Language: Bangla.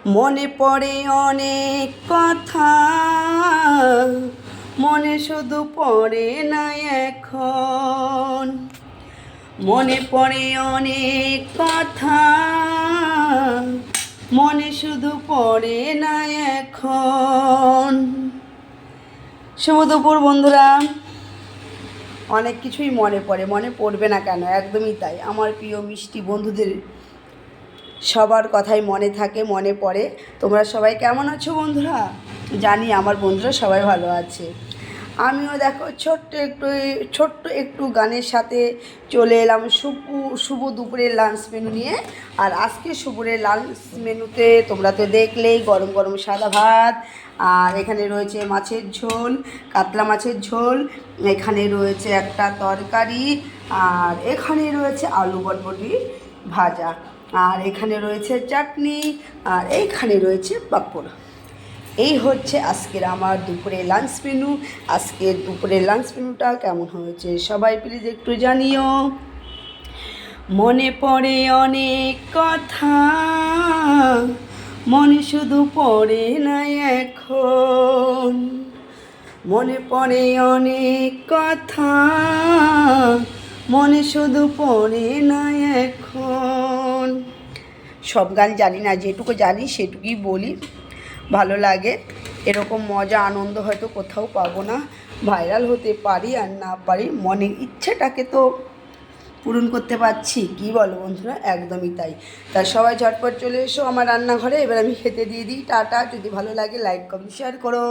মনে পড়ে অনেক কথা, মনে শুধু পড়ে না এখন। মনে পড়ে অনেক কথা, মনে শুধু পড়ে না এখন। শুভ দুপুর বন্ধুরা। অনেক কিছুই মনে পড়ে, মনে পড়বে না কেন, একদমই তাই। আমার প্রিয় মিষ্টি বন্ধুদের সবার কথাই মনে থাকে, মনে পড়ে। তোমরা সবাই কেমন আছো বন্ধুরা? জানি আমার বন্ধুরা সবাই ভালো আছে। আমিও দেখো ছোট্ট একটু গানের সাথে চলে এলাম শুভ দুপুরের লাঞ্চ মেনু নিয়ে। আর আজকে দুপুরের লাঞ্চ মেনুতে তোমরা তো দেখলেই, গরম গরম সাদা ভাত, আর এখানে রয়েছে মাছের ঝোল, কাতলা মাছের ঝোল, এখানে রয়েছে একটা তরকারি, আর এখানে রয়েছে আলু বটবটি ভাজা, আর এখানে রয়েছে চাটনি, আর এইখানে রয়েছে পাঁপড়। এই হচ্ছে আজকের আমার দুপুরের লাঞ্চ মেনু। আজকের দুপুরের লাঞ্চ মেনুটা কেমন হয়েছে সবাই প্লিজ একটু জানিও। মনে পড়ে অনেক কথা, মনে শুধু পড়ে না এখন। মনে পড়ে অনেক কথা, মনে শুধু পড়ে না এখন। সব গান জানি না, যেটুকু জানি সেটুকুই বলি, ভালো লাগে। এরকম মজা আনন্দ হয়তো কোথাও পাবো না। ভাইরাল হতে পারি আর না পারি, মনের ইচ্ছেটাকে তো পূরণ করতে পারছি, কি বলো বন্ধুরা? একদমই তাই। সবাই ঝটপট চলে এসো আমার রান্নাঘরে। এবার আমি খেতে দিয়ে দিই। টাটা। যদি ভালো লাগে লাইক কমেন্ট শেয়ার করো।